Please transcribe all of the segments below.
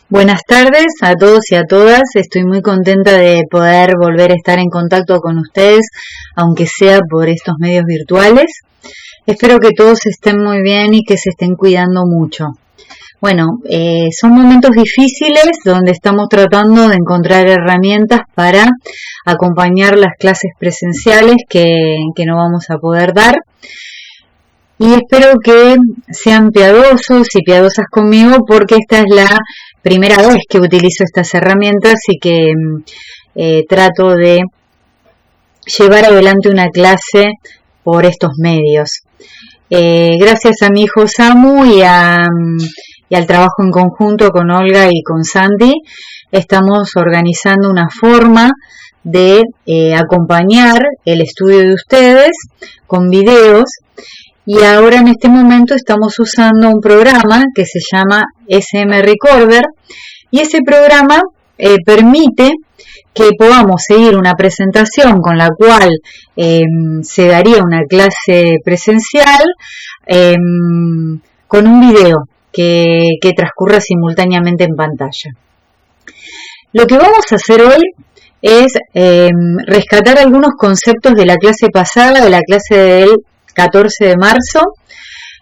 Buenas tardes a todos y a todas. Estoy muy contenta de poder volver a estar en contacto con ustedes, aunque sea por estos medios virtuales. Espero que todos estén muy bien y que se estén cuidando mucho. Bueno, son momentos difíciles donde estamos tratando de encontrar herramientas para acompañar las clases presenciales que no vamos a poder dar. Y espero que sean piadosos y piadosas conmigo porque esta es la primera vez que utilizo estas herramientas y que trato de llevar adelante una clase por estos medios. Gracias a mi hijo Samu y al trabajo en conjunto con Olga y con Sandy, estamos organizando una forma de acompañar el estudio de ustedes con videos. Y ahora en este momento estamos usando un programa que se llama SM Recorder y ese programa permite que podamos seguir una presentación con la cual se daría una clase presencial con un video que transcurra simultáneamente en pantalla. Lo que vamos a hacer hoy es rescatar algunos conceptos de la clase pasada, de la clase del 14 de marzo,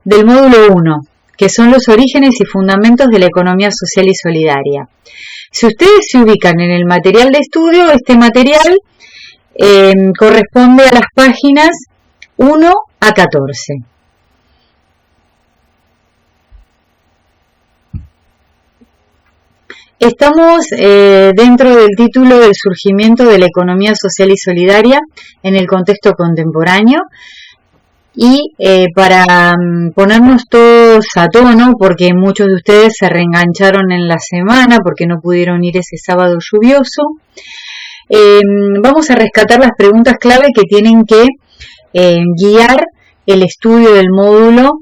del módulo 1, que son los orígenes y fundamentos de la economía social y solidaria. Si ustedes se ubican en el material de estudio, este material corresponde a las páginas 1 a 14. Estamos dentro del título del surgimiento de la economía social y solidaria en el contexto contemporáneo. Y para ponernos todos a tono, porque muchos de ustedes se reengancharon en la semana porque no pudieron ir ese sábado lluvioso, vamos a rescatar las preguntas clave que tienen que guiar el estudio del módulo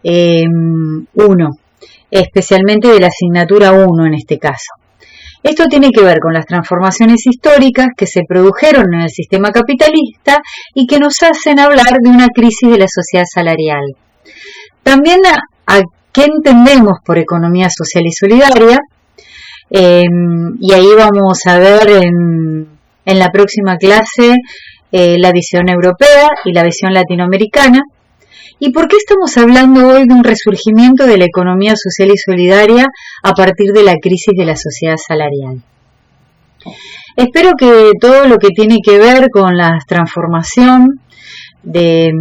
1, especialmente de la asignatura 1 en este caso. Esto tiene que ver con las transformaciones históricas que se produjeron en el sistema capitalista y que nos hacen hablar de una crisis de la sociedad salarial. También a qué entendemos por economía social y solidaria, y ahí vamos a ver en la próxima clase la visión europea y la visión latinoamericana. ¿Y por qué estamos hablando hoy de un resurgimiento de la economía social y solidaria a partir de la crisis de la sociedad salarial? Espero que todo lo que tiene que ver con la transformación del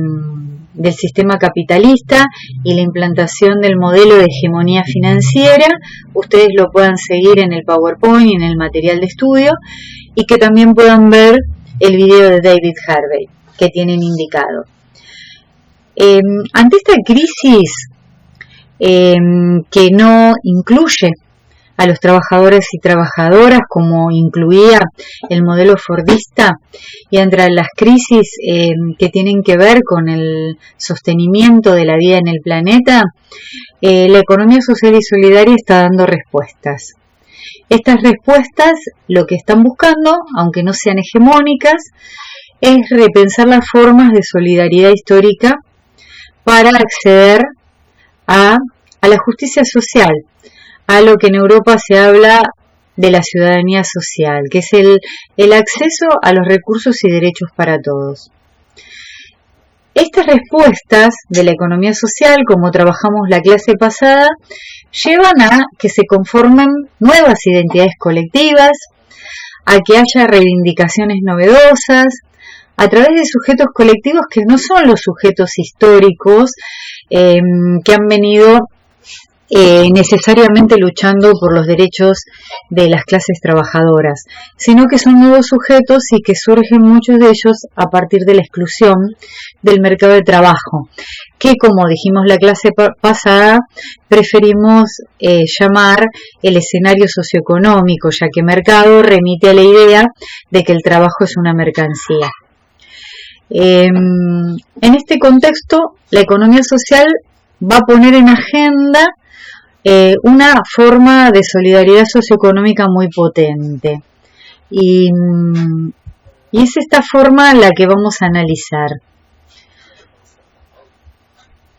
sistema capitalista y la implantación del modelo de hegemonía financiera, ustedes lo puedan seguir en el PowerPoint y en el material de estudio, y que también puedan ver el video de David Harvey que tienen indicado. Ante esta crisis que no incluye a los trabajadores y trabajadoras como incluía el modelo fordista, y entre las crisis que tienen que ver con el sostenimiento de la vida en el planeta, la economía social y solidaria está dando respuestas. Estas respuestas lo que están buscando, aunque no sean hegemónicas, es repensar las formas de solidaridad histórica para acceder a la justicia social, a lo que en Europa se habla de la ciudadanía social, que es el acceso a los recursos y derechos para todos. Estas respuestas de la economía social, como trabajamos la clase pasada, llevan a que se conformen nuevas identidades colectivas, a que haya reivindicaciones novedosas, a través de sujetos colectivos que no son los sujetos históricos que han venido necesariamente luchando por los derechos de las clases trabajadoras, sino que son nuevos sujetos y que surgen muchos de ellos a partir de la exclusión del mercado de trabajo, que, como dijimos la clase pasada, preferimos llamar el escenario socioeconómico, ya que mercado remite a la idea de que el trabajo es una mercancía. En este contexto, la economía social va a poner en agenda una forma de solidaridad socioeconómica muy potente. Y es esta forma la que vamos a analizar.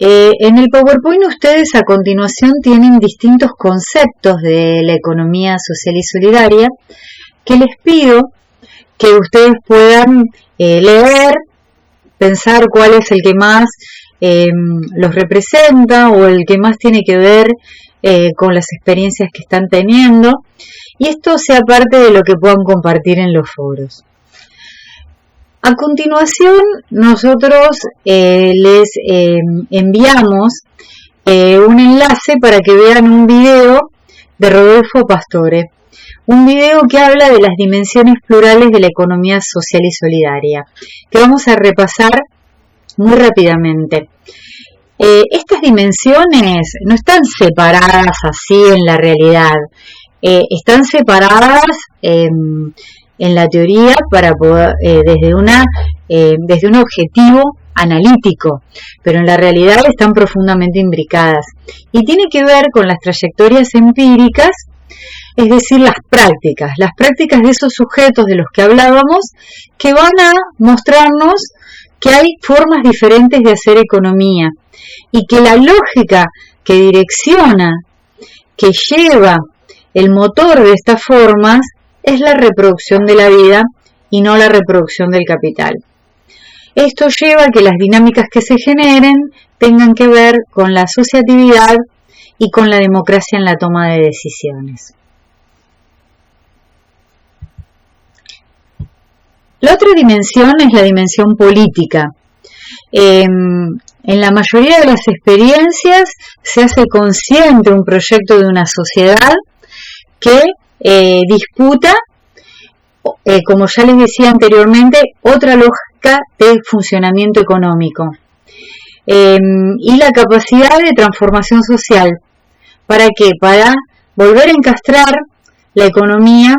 En el PowerPoint ustedes a continuación tienen distintos conceptos de la economía social y solidaria que les pido que ustedes puedan leer, pensar cuál es el que más los representa o el que más tiene que ver con las experiencias que están teniendo, y esto sea parte de lo que puedan compartir en los foros. A continuación, nosotros les enviamos un enlace para que vean un video de Rodolfo Pastore, un video que habla de las dimensiones plurales de la economía social y solidaria, que vamos a repasar muy rápidamente. Estas dimensiones no están separadas así en la realidad, están separadas en la teoría para poder, desde un objetivo analítico, pero en la realidad están profundamente imbricadas y tiene que ver con las trayectorias empíricas, es decir, las prácticas de esos sujetos de los que hablábamos, que van a mostrarnos que hay formas diferentes de hacer economía y que la lógica que direcciona, que lleva el motor de estas formas, es la reproducción de la vida y no la reproducción del capital. Esto lleva a que las dinámicas que se generen tengan que ver con la asociatividad y con la democracia en la toma de decisiones. La otra dimensión es la dimensión política. En la mayoría de las experiencias se hace consciente un proyecto de una sociedad que disputa, como ya les decía anteriormente, otra lógica de funcionamiento económico y la capacidad de transformación social. ¿Para qué? Para volver a encastrar la economía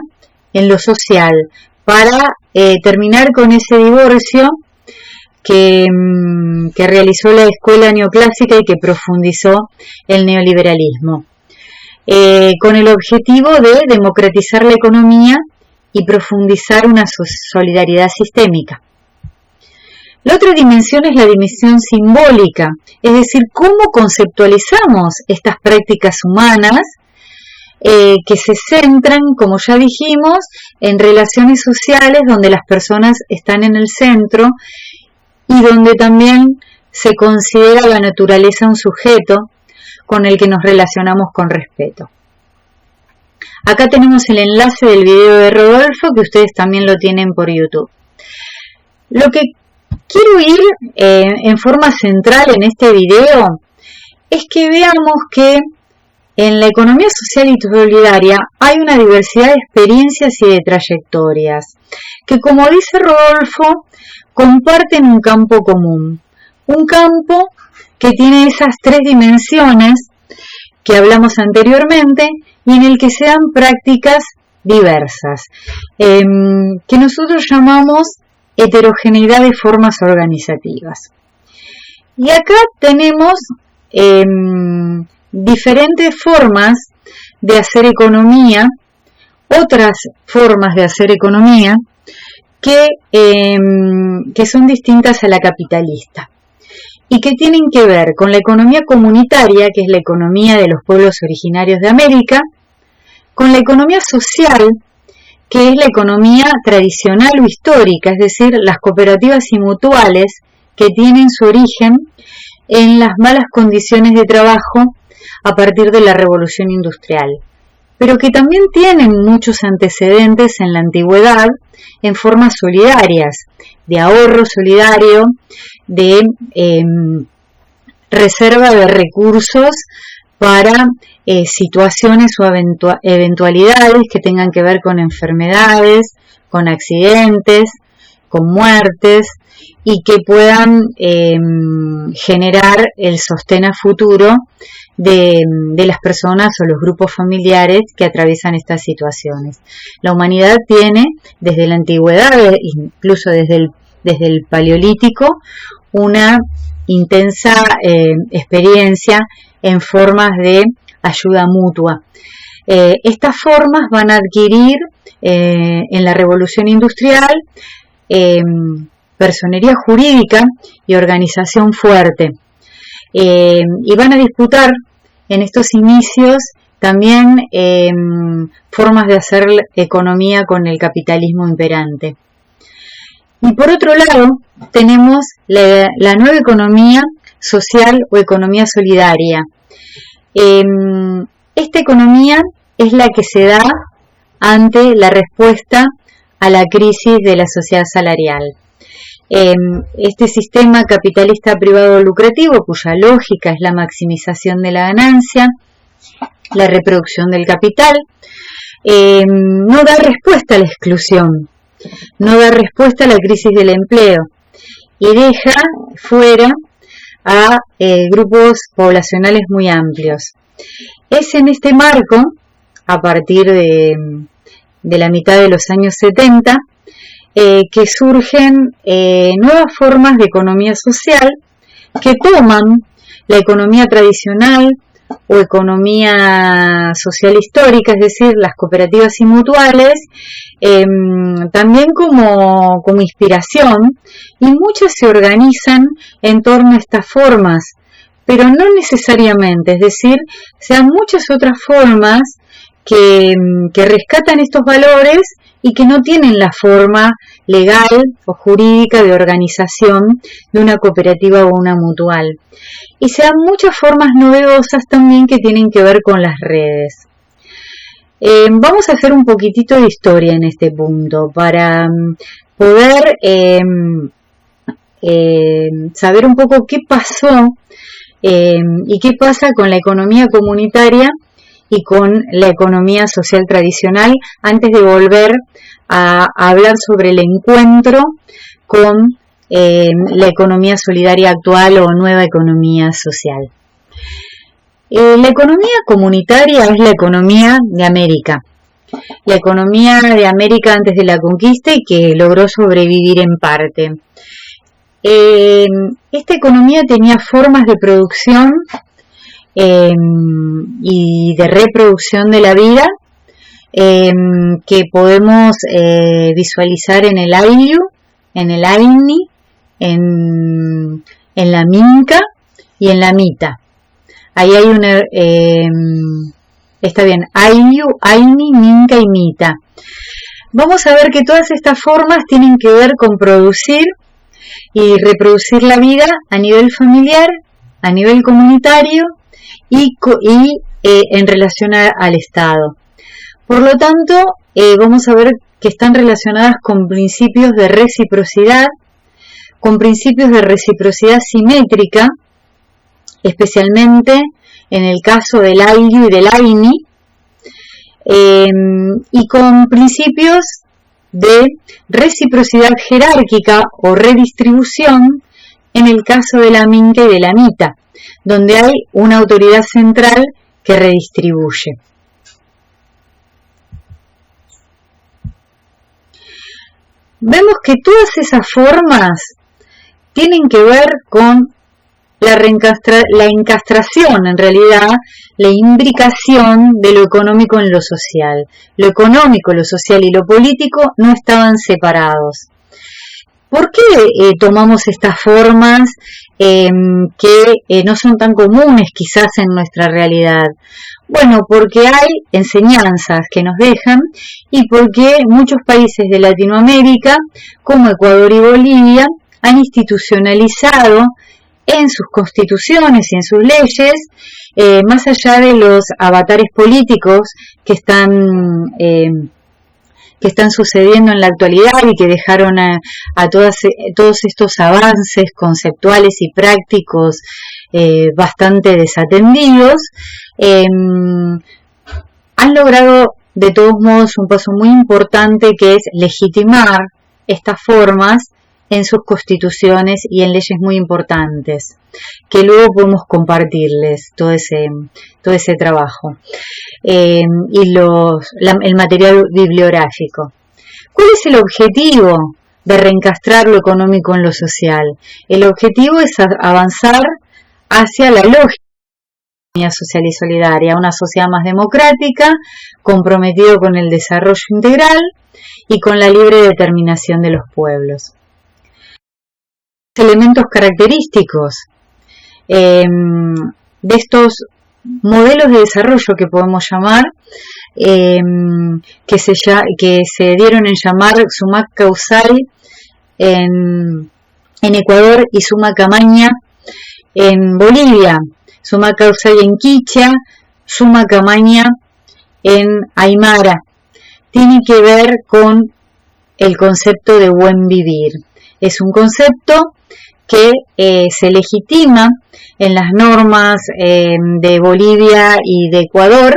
en lo social, para terminar con ese divorcio que realizó la escuela neoclásica y que profundizó el neoliberalismo, con el objetivo de democratizar la economía y profundizar una solidaridad sistémica. La otra dimensión es la dimensión simbólica, es decir, cómo conceptualizamos estas prácticas humanas que se centran, como ya dijimos, en relaciones sociales donde las personas están en el centro y donde también se considera la naturaleza un sujeto con el que nos relacionamos con respeto. Acá tenemos el enlace del video de Rodolfo, que ustedes también lo tienen por YouTube. Lo que quiero ir en forma central en este video es que veamos que en la economía social y solidaria hay una diversidad de experiencias y de trayectorias que, como dice Rodolfo, comparten un campo común, un campo que tiene esas tres dimensiones que hablamos anteriormente y en el que se dan prácticas diversas, que nosotros llamamos heterogeneidad de formas organizativas. Y acá tenemos diferentes formas de hacer economía, otras formas de hacer economía que son distintas a la capitalista y que tienen que ver con la economía comunitaria, que es la economía de los pueblos originarios de América, con la economía social, que es la economía tradicional o histórica, es decir, las cooperativas y mutuales que tienen su origen en las malas condiciones de trabajo a partir de la revolución industrial, pero que también tienen muchos antecedentes en la antigüedad en formas solidarias, de ahorro solidario, de reserva de recursos para situaciones o eventualidades que tengan que ver con enfermedades, con accidentes, con muertes y que puedan generar el sostén a futuro de las personas o los grupos familiares que atraviesan estas situaciones. La humanidad tiene desde la antigüedad, incluso desde el Paleolítico, una intensa experiencia en formas de ayuda mutua. Estas formas van a adquirir en la revolución industrial personería jurídica y organización fuerte, y van a disputar en estos inicios también formas de hacer economía con el capitalismo imperante. Y por otro lado, tenemos la nueva economía social o economía solidaria. Esta economía es la que se da ante la respuesta a la crisis de la sociedad salarial. Este sistema capitalista privado lucrativo, cuya lógica es la maximización de la ganancia, la reproducción del capital, no da respuesta a la exclusión, no da respuesta a la crisis del empleo y deja fuera a grupos poblacionales muy amplios. Es en este marco, a partir de la mitad de los años 70, que surgen nuevas formas de economía social que toman la economía tradicional o economía social histórica, es decir, las cooperativas y mutuales, también como inspiración, y muchas se organizan en torno a estas formas, pero no necesariamente, es decir, sean muchas otras formas que rescatan estos valores y que no tienen la forma legal o jurídica de organización de una cooperativa o una mutual. Y se dan muchas formas novedosas también que tienen que ver con las redes. Vamos a hacer un poquitito de historia en este punto para poder saber un poco qué pasó y qué pasa con la economía comunitaria y con la economía social tradicional, antes de volver a hablar sobre el encuentro con la economía solidaria actual o nueva economía social. La economía comunitaria es la economía de América. La economía de América antes de la conquista y que logró sobrevivir en parte. Esta economía tenía formas de producción y de reproducción de la vida que podemos visualizar en el Ayllu, en el Ayni, en la Minca y en la Mita. Ahí hay una, está bien, Ayllu, Ayni, Minca y Mita. Vamos a ver que todas estas formas tienen que ver con producir y reproducir la vida a nivel familiar, a nivel comunitario y en relación al Estado. Por lo tanto, vamos a ver que están relacionadas con principios de reciprocidad, con principios de reciprocidad simétrica, especialmente en el caso del Ayllu y del Ayni, y con principios de reciprocidad jerárquica o redistribución en el caso de la Minca y de la Mita, donde hay una autoridad central que redistribuye. Vemos que todas esas formas tienen que ver con la encastración, en realidad, la imbricación de lo económico en lo social. Lo económico, lo social y lo político no estaban separados. ¿Por qué tomamos estas formas que no son tan comunes quizás en nuestra realidad? Bueno, porque hay enseñanzas que nos dejan y porque muchos países de Latinoamérica, como Ecuador y Bolivia, han institucionalizado en sus constituciones y en sus leyes, más allá de los avatares políticos que están sucediendo en la actualidad y que dejaron a todos estos avances conceptuales y prácticos bastante desatendidos, han logrado de todos modos un paso muy importante, que es legitimar estas formas en sus constituciones y en leyes muy importantes, que luego podemos compartirles todo ese trabajo y el material bibliográfico. ¿Cuál es el objetivo de reencastrar lo económico en lo social? El objetivo es avanzar hacia la lógica de la economía social y solidaria, una sociedad más democrática, comprometido con el desarrollo integral y con la libre determinación de los pueblos. Elementos característicos de estos modelos de desarrollo que podemos llamar, que se dieron en llamar Sumac Causay en Ecuador y Sumac Amaña en Bolivia, Sumac Causay en Quichua, Sumac Amaña en Aymara. Tiene que ver con el concepto de buen vivir. Es un concepto que se legitima en las normas de Bolivia y de Ecuador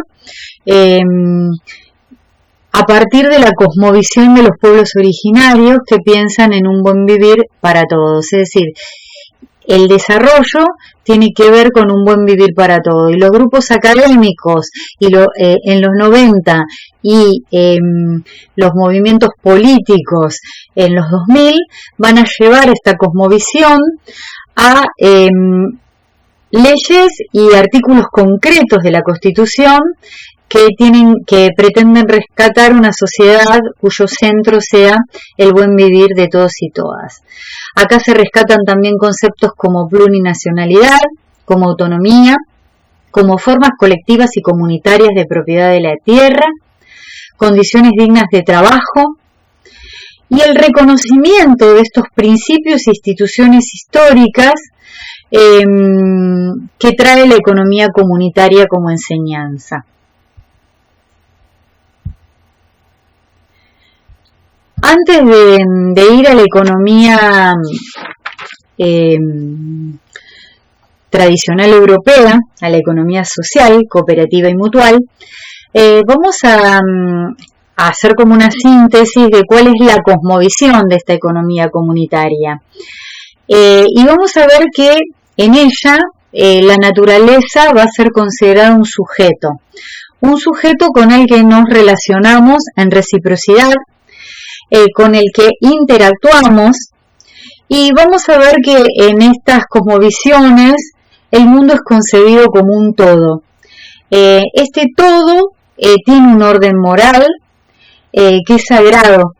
a partir de la cosmovisión de los pueblos originarios que piensan en un buen vivir para todos. Es decir, el desarrollo tiene que ver con un buen vivir para todos. Y los grupos académicos en los 90 y los movimientos políticos en los 2000 van a llevar esta cosmovisión a leyes y artículos concretos de la Constitución que pretenden rescatar una sociedad cuyo centro sea el buen vivir de todos y todas. Acá se rescatan también conceptos como plurinacionalidad, como autonomía, como formas colectivas y comunitarias de propiedad de la tierra, condiciones dignas de trabajo y el reconocimiento de estos principios e instituciones históricas que trae la economía comunitaria como enseñanza. Antes de ir a la economía tradicional europea, a la economía social, cooperativa y mutual, vamos a hacer como una síntesis de cuál es la cosmovisión de esta economía comunitaria. Y vamos a ver que en ella la naturaleza va a ser considerada un sujeto con el que nos relacionamos en reciprocidad, con el que interactuamos, y vamos a ver que en estas cosmovisiones el mundo es concebido como un todo. Este todo tiene un orden moral que es sagrado,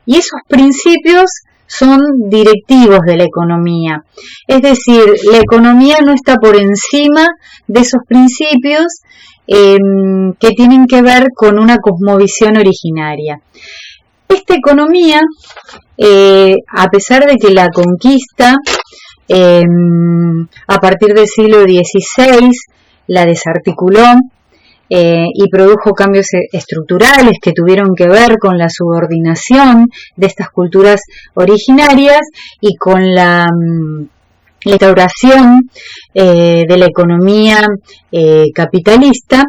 y esos principios son directivos de la economía. Es decir, la economía no está por encima de esos principios que tienen que ver con una cosmovisión originaria. Esta economía, a pesar de que la conquista a partir del siglo XVI la desarticuló y produjo cambios estructurales que tuvieron que ver con la subordinación de estas culturas originarias y con la instauración de la economía capitalista,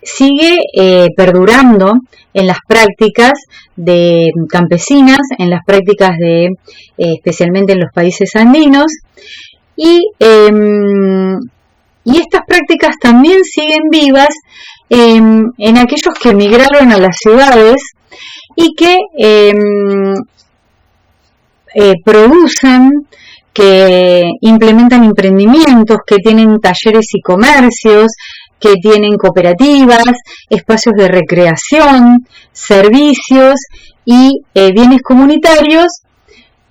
sigue perdurando en las prácticas de campesinas, en las prácticas especialmente en los países andinos, y estas prácticas también siguen vivas en aquellos que emigraron a las ciudades y que producen, que implementan emprendimientos, que tienen talleres y comercios, que tienen cooperativas, espacios de recreación, servicios y bienes comunitarios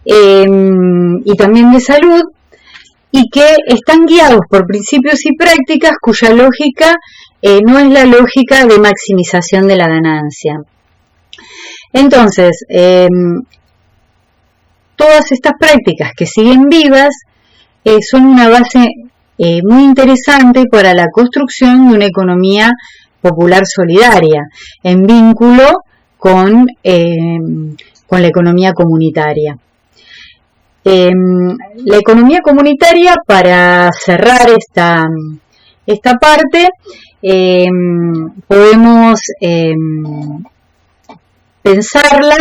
y también de salud, y que están guiados por principios y prácticas cuya lógica no es la lógica de maximización de la ganancia. Entonces, todas estas prácticas que siguen vivas son una base muy interesante para la construcción de una economía popular solidaria, en vínculo con la economía comunitaria. La economía comunitaria, para cerrar esta parte, podemos pensarla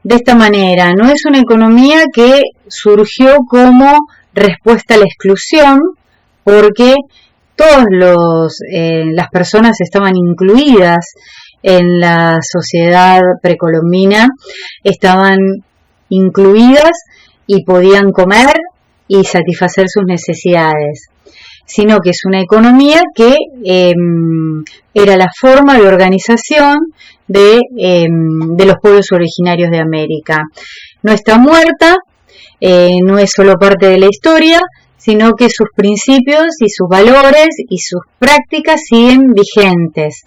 de esta manera. No es una economía que surgió como respuesta a la exclusión, porque todas las personas estaban incluidas en la sociedad precolombina, estaban incluidas y podían comer y satisfacer sus necesidades, sino que es una economía que era la forma de organización de los pueblos originarios de América. No está muerta, no es solo parte de la historia, sino que sus principios y sus valores y sus prácticas siguen vigentes.